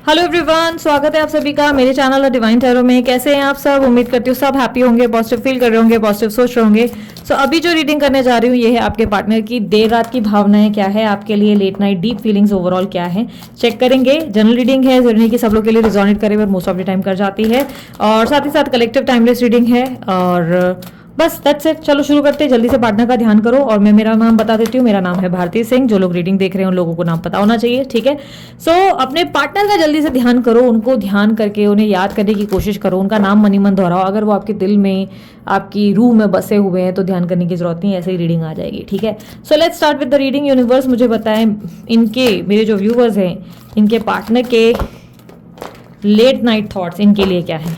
Hello everyone, स्वागत है आप सभी का मेरे चैनल और डिवाइन टैरो में। कैसे हैं आप सब? उम्मीद करती हूँ सब हैप्पी होंगे, पॉजिटिव फील कर रहे होंगे, पॉजिटिव सोच रहे होंगे। सो अभी जो रीडिंग करने जा रही हूँ ये है आपके पार्टनर की देर रात की भावनाएं क्या है आपके लिए, late night deep feelings overall क्या है, चेक करेंगे। जनरल रीडिंग है, जरूरी कि सब लोग के लिए रिजोनेट करे, पर मोस्ट ऑफ द टाइम कर जाती है। और साथ ही साथ कलेक्टिव टाइमलेस रीडिंग है। और बस दैट्स इट। चलो शुरू करते हैं, जल्दी से पार्टनर का ध्यान करो। और मैं मेरा नाम बता देती हूँ, मेरा नाम है भारती सिंह। जो लोग रीडिंग देख रहे हैं उन लोगों को नाम पता होना चाहिए, ठीक है। सो अपने पार्टनर का जल्दी से ध्यान करो, उनको ध्यान करके उन्हें याद करने की कोशिश करो, उनका नाम मनी मन दोहराओ। अगर वो आपके दिल में, आपकी रूह में बसे हुए हैं तो ध्यान करने की जरूरत नहीं, ऐसे ही रीडिंग आ जाएगी, ठीक है। So let's start with the reading. Universe मुझे बताएं, इनके मेरे जो व्यूवर्स हैं, इनके पार्टनर के लेट नाइट थॉट्स इनके लिए क्या है,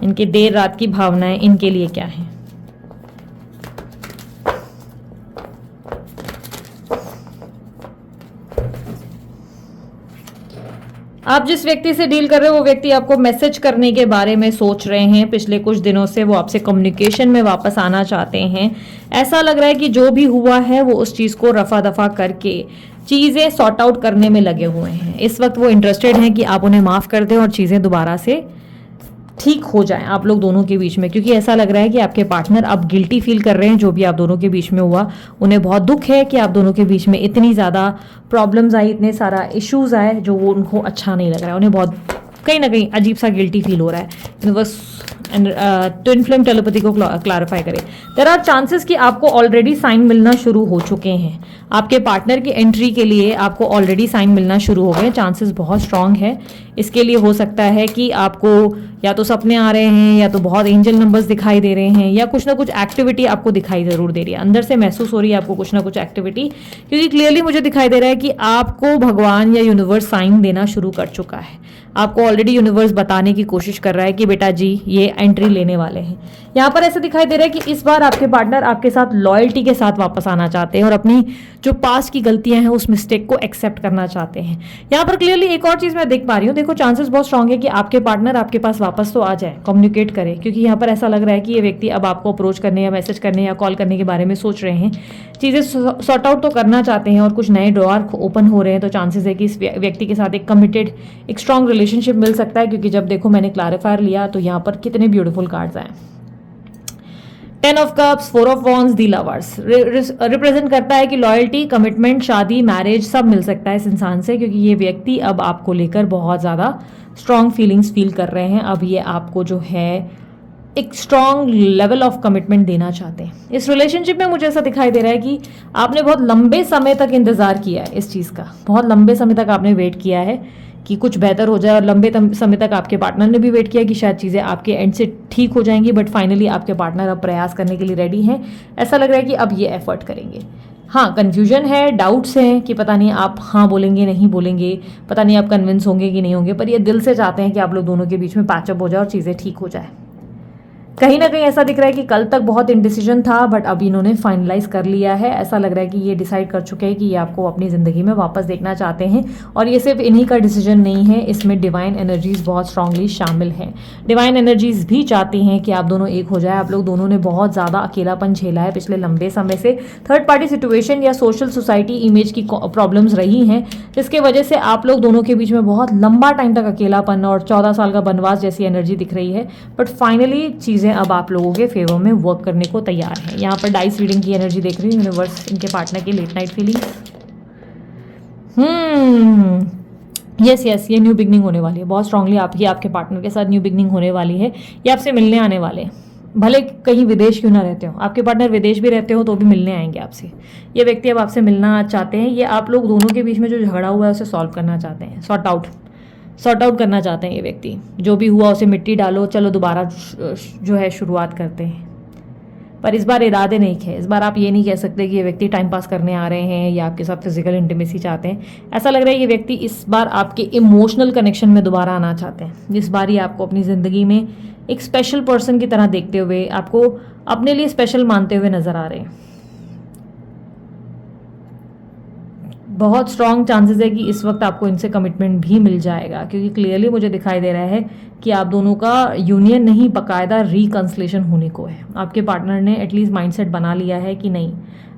इनके देर रात की भावनाएं इनके लिए क्या है। आप जिस व्यक्ति से डील कर रहे हो वो व्यक्ति आपको मैसेज करने के बारे में सोच रहे हैं। पिछले कुछ दिनों से वो आपसे कम्युनिकेशन में वापस आना चाहते हैं। ऐसा लग रहा है कि जो भी हुआ है वो उस चीज़ को रफा दफा करके चीज़ें सॉर्ट आउट करने में लगे हुए हैं। इस वक्त वो इंटरेस्टेड हैं कि आप उन्हें माफ़ कर दें और चीज़ें दोबारा से ठीक हो जाएं आप लोग दोनों के बीच में। क्योंकि ऐसा लग रहा है कि आपके पार्टनर अब गिल्टी फील कर रहे हैं जो भी आप दोनों के बीच में हुआ। उन्हें बहुत दुख है कि आप दोनों के बीच में इतनी ज़्यादा प्रॉब्लम्स आई, इतने सारा इश्यूज आए जो वो उनको अच्छा नहीं लग रहा है। उन्हें बहुत कहीं ना कहीं अजीब सा गिल्टी फील हो रहा है। बस ट्विन फ्लेम टेलीपैथी को क्लैरिफाई करें। देयर आर चांसेस कि आपको ऑलरेडी साइन मिलना शुरू हो चुके हैं। आपके पार्टनर की एंट्री के लिए आपको ऑलरेडी साइन मिलना शुरू हो गए। चांसेस बहुत स्ट्रांग है। इसके लिए हो सकता है कि आपको या तो सपने आ रहे हैं, या तो बहुत एंजल नंबर्स दिखाई दे रहे हैं, या कुछ ना कुछ एक्टिविटी आपको दिखाई जरूर दे रही है। अंदर से महसूस हो रही है आपको कुछ ना कुछ एक्टिविटी। क्योंकि क्लियरली मुझे दिखाई दे रहा है कि आपको भगवान या यूनिवर्स साइन देना शुरू कर चुका है। आपको ऑलरेडी यूनिवर्स बताने की कोशिश कर रहा है कि बेटा जी ये एंट्री लेने वाले हैं। यहाँ पर ऐसा दिखाई दे रहा है कि इस बार आपके पार्टनर आपके साथ लॉयल्टी के साथ वापस आना चाहते हैं और अपनी जो पास्ट की गलतियां हैं उस मिस्टेक को एक्सेप्ट करना चाहते हैं। यहाँ पर क्लियरली एक और चीज मैं देख पा रही हूँ। देखो, चांसेस बहुत स्ट्रांग है कि आपके पार्टनर आपके पास वापस तो आ जाए, कम्युनिकेट करे। क्योंकि यहाँ पर ऐसा लग रहा है कि ये व्यक्ति अब आपको अप्रोच करने या मैसेज करने या कॉल करने के बारे में सोच रहे हैं। चीज़ें सॉर्ट आउट तो करना चाहते हैं और कुछ नए ड्रॉअर ओपन हो रहे हैं। तो चांसेस है कि इस व्यक्ति के साथ एक कमिटेड, एक स्ट्रांग रिलेशनशिप मिल सकता है। क्योंकि जब देखो मैंने क्लैरिफायर लिया तो यहाँ पर कितने ब्यूटीफुल कार्ड्स आए। 10 of cups, 4 of wands, the lovers represent करता है कि लॉयल्टी, कमिटमेंट, शादी, मैरिज सब मिल सकता है इस इंसान से। क्योंकि ये व्यक्ति अब आपको लेकर बहुत ज़्यादा स्ट्रॉन्ग फीलिंग्स फील कर रहे हैं। अब ये आपको जो है एक स्ट्रॉन्ग लेवल ऑफ कमिटमेंट देना चाहते हैं। इस रिलेशनशिप में मुझे ऐसा दिखाई दे रहा है कि आपने बहुत लंबे समय तक इंतज़ार किया है इस चीज़ का। बहुत लंबे समय तक आपने वेट किया है कि कुछ बेहतर हो जाए। और लंबे समय तक आपके पार्टनर ने भी वेट किया कि शायद चीज़ें आपके एंड से ठीक हो जाएंगी। बट फाइनली आपके पार्टनर अब प्रयास करने के लिए रेडी हैं। ऐसा लग रहा है कि अब ये एफर्ट करेंगे। हाँ, कन्फ्यूजन है, डाउट्स हैं कि पता नहीं आप हाँ बोलेंगे नहीं बोलेंगे, पता नहीं आप कन्विंस होंगे कि नहीं होंगे। पर ये दिल से चाहते हैं कि आप लोग दोनों के बीच में पैचअप हो जाए और चीज़ें ठीक हो जाए। कहीं ना कहीं ऐसा दिख रहा है कि कल तक बहुत इंडिसीजन था, बट अब इन्होंने फाइनलाइज कर लिया है। ऐसा लग रहा है कि ये डिसाइड कर चुके हैं कि ये आपको अपनी ज़िंदगी में वापस देखना चाहते हैं। और ये सिर्फ इन्हीं का डिसीजन नहीं है, इसमें डिवाइन एनर्जीज बहुत स्ट्रांगली शामिल हैं। डिवाइन एनर्जीज भी चाहती हैं कि आप दोनों एक हो जाए। आप लोग दोनों ने बहुत ज़्यादा अकेलापन झेला है पिछले लंबे समय से। थर्ड पार्टी सिचुएशन या सोशल सोसाइटी इमेज की प्रॉब्लम्स रही हैं, जिसके वजह से आप लोग दोनों के बीच में बहुत लंबा टाइम तक अकेलापन और 14 साल का वनवास जैसी एनर्जी दिख रही है। बट फाइनली चीज़ें अब आप लोगों के फेवर में वर्क करने को तैयार है। यहाँ पर डाइस रीडिंग की एनर्जी देख रही हूँ। यूनिवर्स इनके पार्टनर की लेट नाइट फीलिंग, यस ये न्यू बिगनिंग होने वाली है। बहुत स्ट्रांगली आपके पार्टनर के साथ न्यू बिगनिंग होने वाली है। ये आपसे मिलने आने वाले हैं, भले कहीं विदेश क्यों ना रहते हो। आपके पार्टनर विदेश भी रहते हो तो भी मिलने आएंगे आपसे। ये व्यक्ति अब आपसे मिलना चाहते हैं। ये आप लोग दोनों के बीच में जो झगड़ा हुआ है उसे सॉल्व करना चाहते हैं, सॉर्ट आउट करना चाहते हैं। ये व्यक्ति जो भी हुआ उसे मिट्टी डालो, चलो दोबारा जो है शुरुआत करते हैं। पर इस बार इरादे नहीं थे। इस बार आप ये नहीं कह सकते कि ये व्यक्ति टाइम पास करने आ रहे हैं या आपके साथ फिजिकल इंटीमेसी चाहते हैं। ऐसा लग रहा है ये व्यक्ति इस बार आपके इमोशनल कनेक्शन में दोबारा आना चाहते हैं। इस बार ही आपको अपनी ज़िंदगी में एक स्पेशल पर्सन की तरह देखते हुए, आपको अपने लिए स्पेशल मानते हुए नजर आ रहे हैं। बहुत स्ट्रॉन्ग चांसेस है कि इस वक्त आपको इनसे कमिटमेंट भी मिल जाएगा। क्योंकि क्लियरली मुझे दिखाई दे रहा है कि आप दोनों का यूनियन नहीं, बाकायदा रिकंसलेशन होने को है। आपके पार्टनर ने एटलीस्ट माइंडसेट बना लिया है कि नहीं,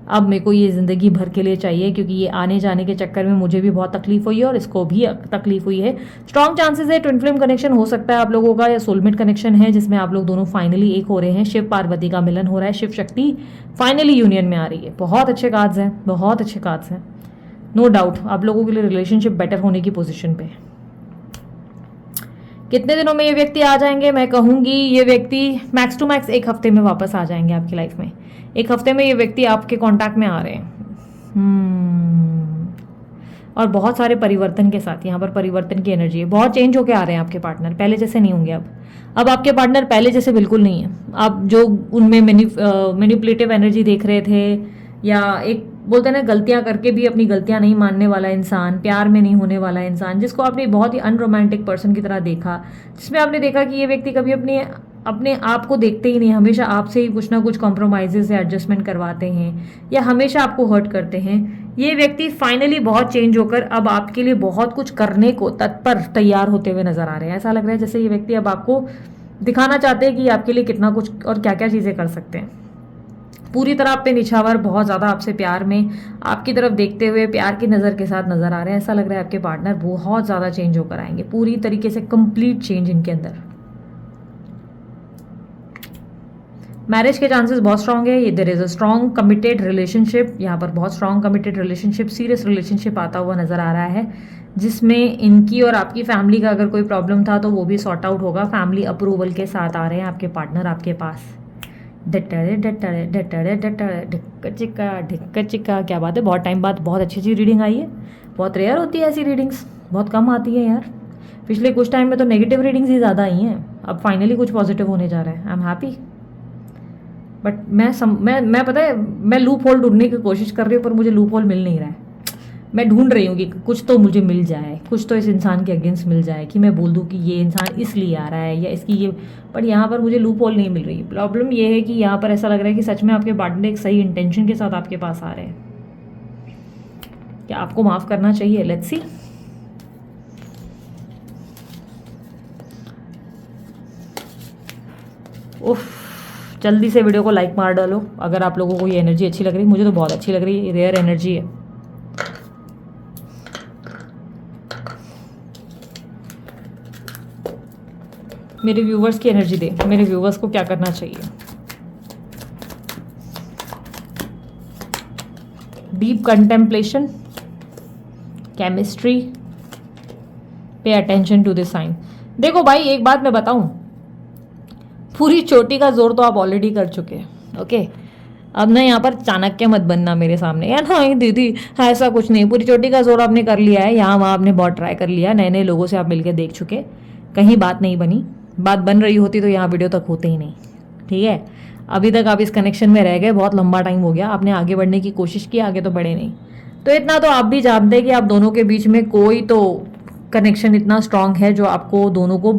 अब मेरे को ये ज़िंदगी भर के लिए चाहिए, क्योंकि ये आने जाने के चक्कर में मुझे भी बहुत तकलीफ हुई है और इसको भी तकलीफ हुई है। स्ट्रॉन्ग चांसेस है ट्विन फ्लेम कनेक्शन हो सकता है आप लोगों का, या सोलमेट कनेक्शन है जिसमें आप लोग दोनों फाइनली एक हो रहे हैं। शिव पार्वती का मिलन हो रहा है, शिव शक्ति फाइनली यूनियन में आ रही है। बहुत अच्छे कार्ड्स हैं, बहुत अच्छे कार्ड्स हैं, नो डाउट आप लोगों के लिए रिलेशनशिप बेटर होने की पोजीशन पे है। कितने दिनों में ये व्यक्ति आ जाएंगे? मैं कहूँगी ये व्यक्ति मैक्स टू मैक्स 1 हफ्ते में वापस आ जाएंगे आपकी लाइफ में। 1 हफ्ते में ये व्यक्ति आपके कांटेक्ट में आ रहे हैं। और बहुत सारे परिवर्तन के साथ, यहाँ पर परिवर्तन की एनर्जी है, बहुत चेंज होके आ रहे हैं आपके पार्टनर, पहले जैसे नहीं होंगे अब आपके पार्टनर पहले जैसे बिल्कुल नहीं है। आप जो उनमें मैनिपुलेटिव एनर्जी देख रहे थे, या एक बोलते हैं ना गलतियां करके भी अपनी गलतियां नहीं मानने वाला इंसान, प्यार में नहीं होने वाला इंसान, जिसको आपने बहुत ही अनरोमांटिक पर्सन की तरह देखा, जिसमें आपने देखा कि ये व्यक्ति कभी अपने आप को देखते ही नहीं, हमेशा आपसे ही कुछ ना कुछ कॉम्प्रोमाइजेस या एडजस्टमेंट करवाते हैं, या हमेशा आपको हर्ट करते हैं। ये व्यक्ति फाइनली बहुत चेंज होकर अब आपके लिए बहुत कुछ करने को तत्पर तैयार होते हुए नजर आ रहे हैं। ऐसा लग रहा है जैसे ये व्यक्ति अब आपको दिखाना चाहते हैं कि आपके लिए कितना कुछ और क्या क्या चीज़ें कर सकते हैं। पूरी तरह आप पे निछावर, बहुत ज़्यादा आपसे प्यार में, आपकी तरफ देखते हुए प्यार की नज़र के साथ नजर आ रहे हैं। ऐसा लग रहा है आपके पार्टनर बहुत ज़्यादा चेंज होकर आएंगे, पूरी तरीके से कंप्लीट चेंज इनके अंदर। मैरिज के चांसेस बहुत स्ट्रांग है। There is a strong committed relationship, यहाँ पर बहुत strong committed relationship, serious relationship आता हुआ नजर आ रहा है, जिसमें इनकी और आपकी फैमिली का अगर कोई प्रॉब्लम था तो वो भी सॉर्ट आउट होगा। फैमिली अप्रूवल के साथ आ रहे हैं आपके पार्टनर आपके पास। डटड़े डटड़े डटड़े डटड़े ढिक्का चिक्का ढिक्का चिक्का, क्या बात है, बहुत टाइम बाद बहुत अच्छी अच्छी रीडिंग आई है। बहुत रेयर होती है ऐसी रीडिंग्स, बहुत कम आती है यार। पिछले कुछ टाइम में तो नेगेटिव रीडिंग्स ही ज़्यादा आई हैं, अब फाइनली कुछ पॉजिटिव होने जा रहा है। I am happy. बट मैं पता है, मैं लूप होल ढूंढने की कोशिश कर रही हूँ, पर मुझे लूप होल मिल नहीं रहा है। मैं ढूंढ रही हूँ कि कुछ तो मुझे मिल जाए, कुछ तो इस इंसान के अगेंस्ट मिल जाए, कि मैं बोल दूँ कि ये इंसान इसलिए आ रहा है या इसकी ये, पर यहाँ पर मुझे लूप होल नहीं मिल रही। प्रॉब्लम ये है कि यहाँ पर ऐसा लग रहा है कि सच में आपके पार्टनर एक सही इंटेंशन के साथ आपके पास आ रहे हैं। क्या आपको माफ़ करना चाहिए? Let's see. उफ, जल्दी से वीडियो को लाइक मार डालो अगर आप लोगों को ये एनर्जी अच्छी लग रही है। मुझे तो बहुत अच्छी लग रही है, रेयर एनर्जी है। मेरे व्यूवर्स की एनर्जी दे, मेरे व्यूवर्स को क्या करना चाहिए। Deep contemplation, chemistry, pay attention to this sign. देखो भाई, एक बात मैं बताऊं, पूरी चोटी का जोर तो आप ऑलरेडी कर चुके हैं। ओके, अब ना यहाँ पर चाणक्य मत बनना मेरे सामने यार। हाँ दीदी ऐसा कुछ नहीं, पूरी चोटी का जोर आपने कर लिया है, यहाँ वहाँ आपने बहुत ट्राई कर लिया, नए नए लोगों से आप मिलकर देख चुके, कहीं बात नहीं बनी। बात बन रही होती तो यहाँ वीडियो तक होते ही नहीं। ठीक है, अभी तक आप इस कनेक्शन में रह गए, बहुत लंबा टाइम हो गया, आपने आगे बढ़ने की कोशिश की, आगे तो बढ़े नहीं। तो इतना तो आप भी जानते हैं कि आप दोनों के बीच में कोई तो कनेक्शन इतना स्ट्रांग है जो आपको दोनों को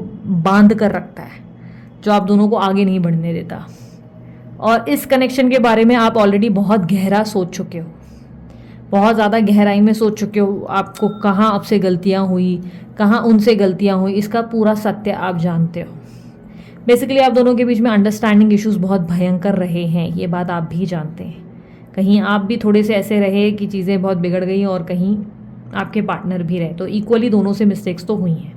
बांध कर रखता है, जो आप दोनों को आगे नहीं बढ़ने देता। और इस कनेक्शन के बारे में आप ऑलरेडी बहुत गहरा सोच चुके हो, बहुत ज़्यादा गहराई में सोच चुके हो। आपको कहाँ आपसे गलतियाँ हुई, कहाँ उनसे गलतियाँ हुई, इसका पूरा सत्य आप जानते हो। बेसिकली आप दोनों के बीच में अंडरस्टैंडिंग इश्यूज बहुत भयंकर रहे हैं, ये बात आप भी जानते हैं। कहीं आप भी थोड़े से ऐसे रहे कि चीज़ें बहुत बिगड़ गई, और कहीं आपके पार्टनर भी रहे, तो इक्वली दोनों से मिस्टेक्स तो हुई हैं।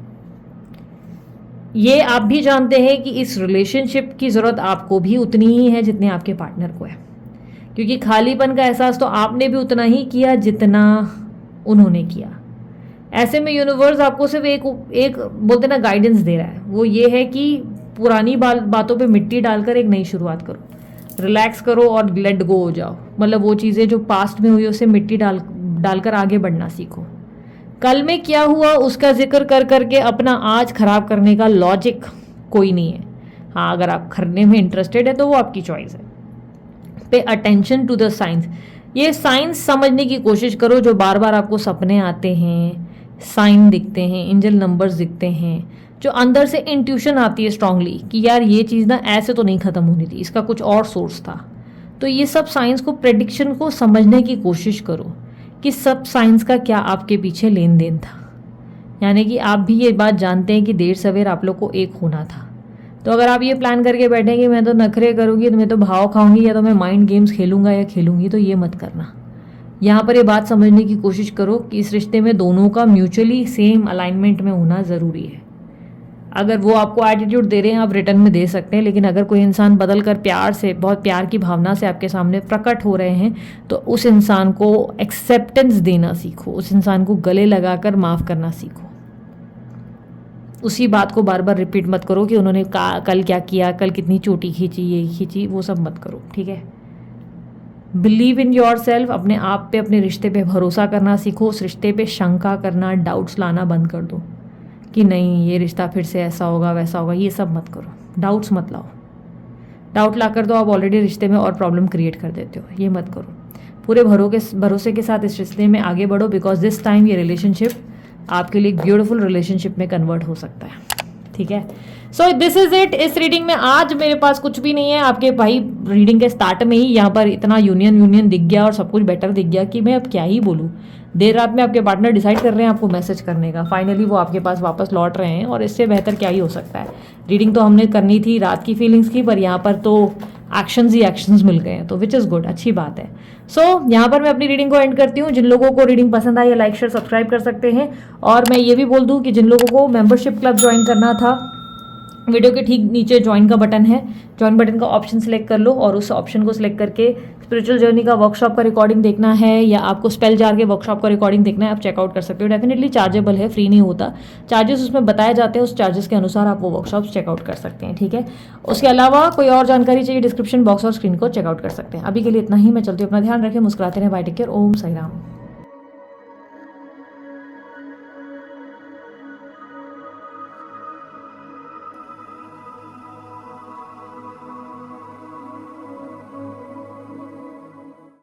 ये आप भी जानते हैं कि इस रिलेशनशिप की ज़रूरत आपको भी उतनी ही है जितने आपके पार्टनर को है, क्योंकि खालीपन का एहसास तो आपने भी उतना ही किया जितना उन्होंने किया। ऐसे में यूनिवर्स आपको सिर्फ एक बोलते ना गाइडेंस दे रहा है, वो ये है कि पुरानी बातों पे मिट्टी डालकर एक नई शुरुआत करो, रिलैक्स करो और लेट गो हो जाओ। मतलब वो चीज़ें जो पास्ट में हुई उसे मिट्टी डालकर आगे बढ़ना सीखो। कल में क्या हुआ उसका जिक्र कर करके अपना आज खराब करने का लॉजिक कोई नहीं है। हाँ, अगर आप करने में इंटरेस्टेड है तो वो आपकी चॉइस है। Pay attention to the science, ये साइंस समझने की कोशिश करो जो बार बार आपको सपने आते हैं, साइन दिखते हैं, एंजल नंबर्स दिखते हैं, जो अंदर से इंट्यूशन आती है स्ट्रांगली कि यार ये चीज़ ना ऐसे तो नहीं ख़त्म होनी थी, इसका कुछ और सोर्स था। तो ये सब साइंस को, प्रेडिक्शन को समझने की कोशिश करो कि सब साइंस का क्या आपके पीछे लेन देन था। यानी कि आप भी ये बात जानते हैं कि देर सवेर आप लोग को एक होना था। तो अगर आप ये प्लान करके बैठेंगे मैं तो नखरे करूँगी, तो मैं तो भाव खाऊंगी, या तो मैं माइंड गेम्स खेलूंगा या खेलूंगी, तो ये मत करना। यहाँ पर ये बात समझने की कोशिश करो कि इस रिश्ते में दोनों का म्यूचुअली सेम अलाइनमेंट में होना ज़रूरी है। अगर वो आपको एटीट्यूड दे रहे हैं आप रिटर्न में दे सकते हैं, लेकिन अगर कोई इंसान बदल कर प्यार से, बहुत प्यार की भावना से आपके सामने प्रकट हो रहे हैं, तो उस इंसान को एक्सेप्टेंस देना सीखो, उस इंसान को गले लगाकर माफ़ करना सीखो। उसी बात को बार बार रिपीट मत करो कि उन्होंने कल क्या किया, कल कितनी चोटी खींची, ये खींची, वो सब मत करो, ठीक है। बिलीव इन योर सेल्फ, अपने आप पे, अपने रिश्ते पे भरोसा करना सीखो। उस रिश्ते पे शंका करना, डाउट्स लाना बंद कर दो कि नहीं ये रिश्ता फिर से ऐसा होगा वैसा होगा, ये सब मत करो। डाउट्स मत लाओ, डाउट ला कर तो आप ऑलरेडी रिश्ते में और प्रॉब्लम क्रिएट कर देते हो, ये मत करो। पूरे भरोसे के साथ इस रिश्ते में आगे बढ़ो, बिकॉज दिस टाइम ये रिलेशनशिप आपके लिए एक ब्यूटीफुल रिलेशनशिप में कन्वर्ट हो सकता है, ठीक है। So this is it. इस रीडिंग में आज मेरे पास कुछ भी नहीं है। आपके भाई रीडिंग के स्टार्ट में ही यहाँ पर इतना यूनियन दिख गया और सब कुछ बेटर दिख गया कि मैं अब क्या ही बोलूँ। देर रात में आपके पार्टनर डिसाइड कर रहे हैं आपको मैसेज करने का, फाइनली वो आपके पास वापस लौट रहे हैं, और इससे बेहतर क्या ही हो सकता है। रीडिंग तो हमने करनी थी रात की फीलिंग्स की, पर यहाँ पर तो एक्शंस ही एक्शंस मिल गए हैं, तो विच इज़ गुड, अच्छी बात है। सो यहाँ पर मैं अपनी रीडिंग को एंड करती हूँ। जिन लोगों को रीडिंग पसंद आई, लाइक शेयर सब्सक्राइब कर सकते हैं। और मैं ये भी बोल दूँ कि जिन लोगों को मेंबरशिप क्लब ज्वाइन करना था, वीडियो के ठीक नीचे ज्वाइन का बटन है, ज्वाइन बटन का ऑप्शन सेलेक्ट कर लो, और उस ऑप्शन को सिलेक्ट करके स्पिरिचुअल जर्नी का वर्कशॉप का रिकॉर्डिंग देखना है, या आपको स्पेल जार के वर्कशॉप का रिकॉर्डिंग देखना है, आप चेकआउट कर सकते हो। डेफिनेटली चार्जेबल है, फ्री नहीं होता, चार्जेस उसमें बताए जाते हैं, उस चार्जेस के अनुसार आप वो वर्कशॉप चेकआउट कर सकते हैं, ठीक है। उसके अलावा कोई और जानकारी चाहिए, डिस्क्रिप्शन बॉक्स और स्क्रीन को चेकआउट कर सकते हैं। अभी के लिए इतना ही, मैं चलती हूँ, अपना ध्यान रखें, मुस्कुराते रहें, बाय, टेक केयर, ओम साई राम।